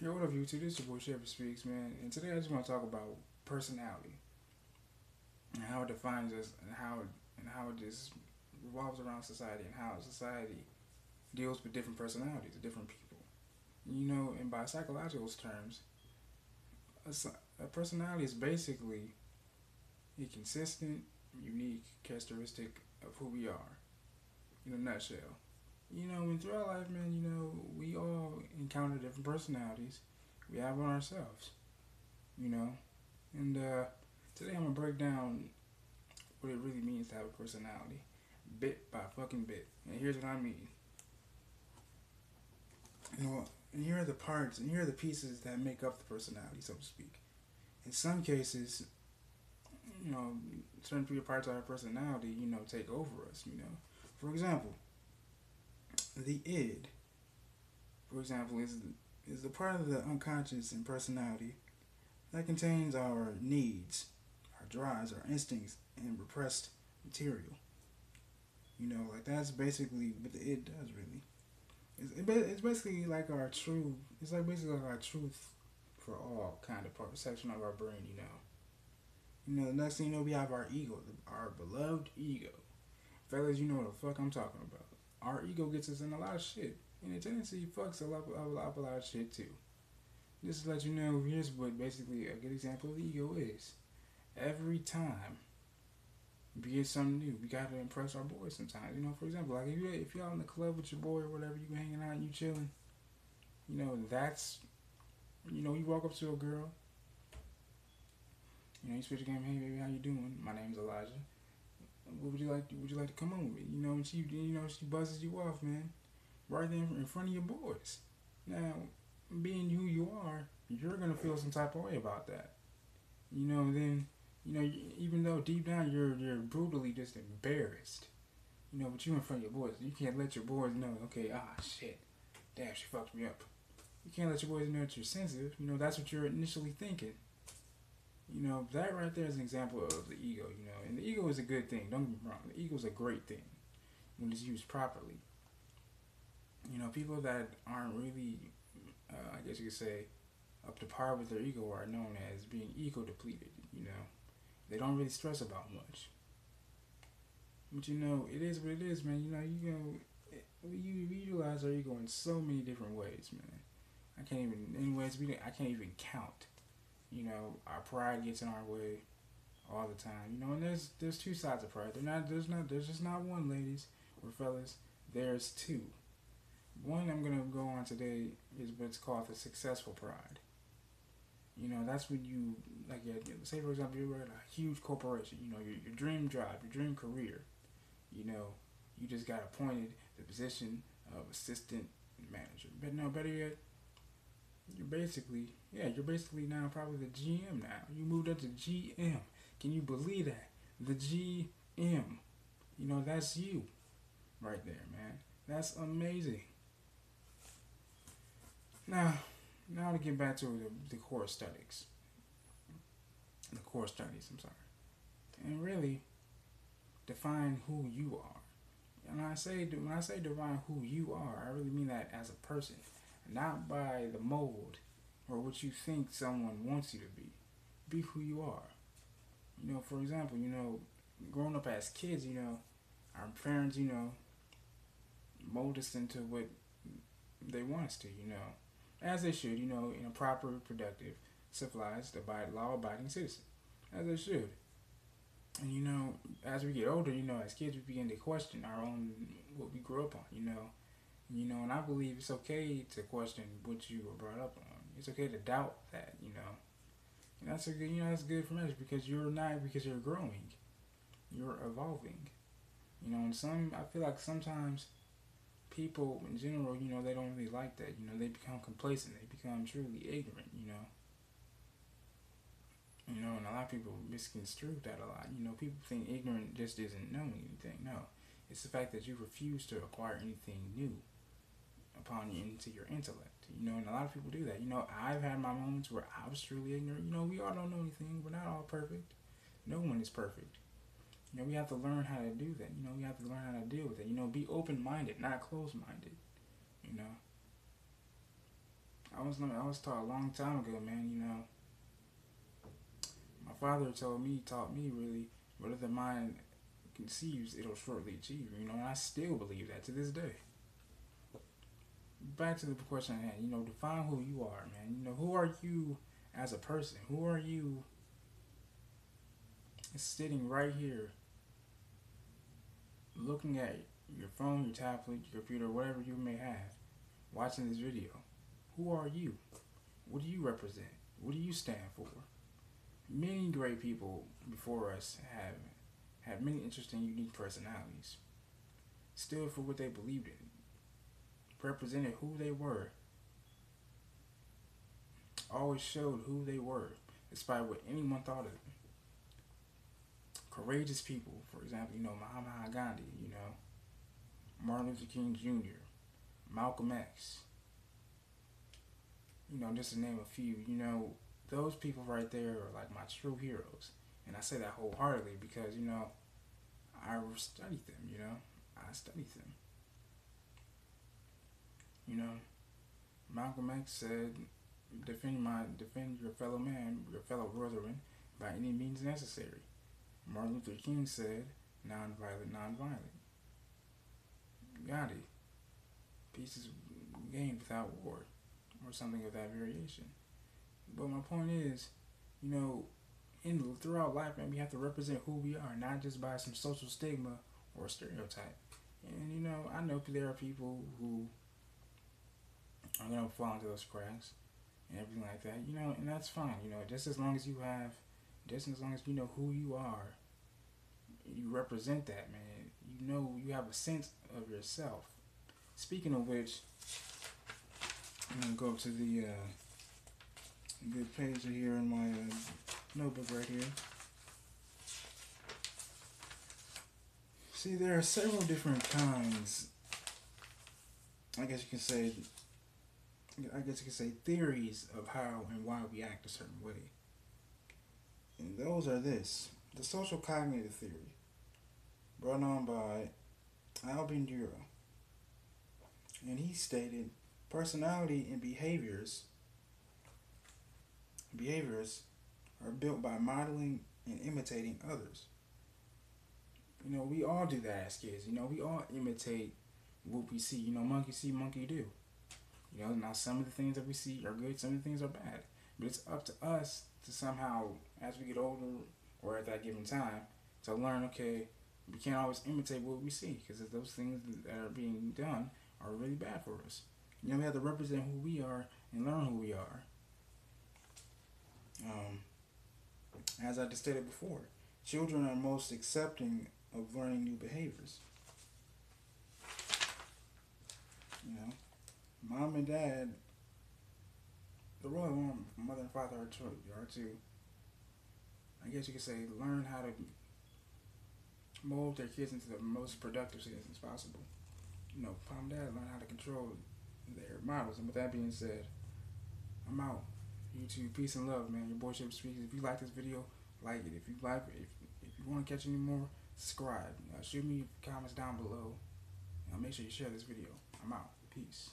Yo, what up, YouTube? This your boy Chevy Speaks, man. And today I just want to talk about personality and how it defines us, and how it just revolves around society, and how society deals with different personalities, different people. And by psychological terms, a personality is basically a consistent, unique characteristic of who we are in a nutshell. And throughout life, man, we all encounter different personalities. We have on ourselves, you know. And today I'm gonna break down what it really means to have a personality, bit by fucking bit. And here's what I mean. And here are the parts, and here are the pieces that make up the personality, so to speak. In some cases, you know, certain few parts of our personality, take over us. For example, the id, for example, is the part of the unconscious and personality that contains our needs, our drives, our instincts, and repressed material. Like that's basically what the id does, really. It's basically like our true. It's like basically like our truth for all kind of part section of our brain. The next thing you know, we have our ego, our beloved ego. Fellas, you know what the fuck I'm talking about. Our ego gets us in a lot of shit, and it tendency fucks a lot of shit too. Just to let you know, here's what basically a good example of the ego is. Every time we get something new, we gotta impress our boys sometimes. For example, like if you're out in the club with your boy or whatever, you hanging out and you chilling. That's you walk up to a girl. You switch the game. Hey baby, how you doing? My name's Elijah. What would you like? Would you like to come on with me? And she buzzes you off, man, right there in front of your boys. Now, being who you are, you're gonna feel some type of way about that. Then even though deep down you're brutally just embarrassed. But you in front of your boys, you can't let your boys know. Okay, shit, damn, she fucked me up. You can't let your boys know that you're sensitive. That's what you're initially thinking. That right there is an example of the ego. And the ego is a good thing. Don't get me wrong. The ego is a great thing when it's used properly. People that aren't really, I guess you could say, up to par with their ego are known as being ego depleted. They don't really stress about much. But it is what it is, man. We utilize our ego in so many different ways, man. I can't even, anyways, I can't even count. Our pride gets in our way all the time. And there's two sides of pride. There's just not one, ladies or fellas. There's two. One I'm gonna go on today is what's called the successful pride. That's when you like, say for example, you're at a huge corporation. Your dream job, your dream career. You just got appointed the position of assistant manager. But no, better yet, you're basically now probably the GM now. You moved up to GM. Can you believe that? The GM. That's you right there, man. That's amazing. Now to get back to the core studies. The core studies, I'm sorry. And really define who you are. And when I say define who you are, I really mean that as a person, not by the mold or what you think someone wants you to be. Be who you are. For example, growing up as kids, our parents, mold us into what they want us to, as they should, in a proper, productive, civilized, law-abiding citizen, as they should. And as we get older, as kids, we begin to question our own what we grew up on, and I believe it's okay to question what you were brought up on. It's okay to doubt that. And that's a good, that's good for measure because you're growing, you're evolving. And I feel like sometimes people in general, they don't really like that. They become complacent. They become truly ignorant. And a lot of people misconstrue that a lot. People think ignorant just isn't knowing anything. No, it's the fact that you refuse to acquire anything new upon you into your intellect. And a lot of people do that. I've had my moments where I was truly ignorant. We all don't know anything. We're not all perfect. No one is perfect. We have to learn how to do that. We have to learn how to deal with it. Be open-minded, not closed-minded. You know. I was taught a long time ago, man. You know, my father taught me really, whatever the mind conceives, it'll shortly achieve. You know, and I still believe that to this day. Back to the question at hand. You know, define who you are, man. You know, who are you as a person? Who are you sitting right here, looking at your phone, your tablet, your computer, whatever you may have, watching this video? Who are you? What do you represent? What do you stand for? Many great people before us have many interesting, unique personalities. Stood for what they believed in, represented who they were, always showed who they were, despite what anyone thought of them. Courageous people, for example, you know, Mahatma Gandhi, you know, Martin Luther King Jr., Malcolm X, you know, just to name a few. You know, those people right there are like my true heroes. And I say that wholeheartedly because, you know, I studied them, you know. I studied them. You know, Malcolm X said, defend your fellow man, your fellow brethren, by any means necessary. Martin Luther King said, non-violent, non-violent. Gandhi, peace is gained without war, or something of that variation. But my point is, you know, throughout life, man, we have to represent who we are, not just by some social stigma or stereotype. And you know, I know there are people who are gonna fall into those cracks and everything like that. You know, and that's fine. You know, just as long as you know who you are, you represent that, man. You know, you have a sense of yourself. Speaking of which, I'm gonna go to the good page here in my notebook right here. See, there are several different kinds. I guess you can say theories of how and why we act a certain way. And those are this: the social cognitive theory, brought on by Al Bandura, and he stated personality and behaviors are built by modeling and imitating others. You know, we all do that as kids. You know, we all imitate what we see. You know, monkey see, monkey do. You know, now some of the things that we see are good, some of the things are bad. But it's up to us to somehow, as we get older or at that given time, to learn, okay, we can't always imitate what we see because those things that are being done are really bad for us. You know, we have to represent who we are and learn who we are. As I just stated before, children are most accepting of learning new behaviors. You know, mom and dad, the role of mother and father are to, I guess you could say, learn how to mold their kids into the most productive citizens possible. You know, mom and dad learn how to control their models. And with that being said, I'm out. YouTube, peace and love, man. Your boy Ship Speaks. If you like this video, like it. If you want to catch any more, subscribe. Shoot me comments down below. Make sure you share this video. I'm out. Peace.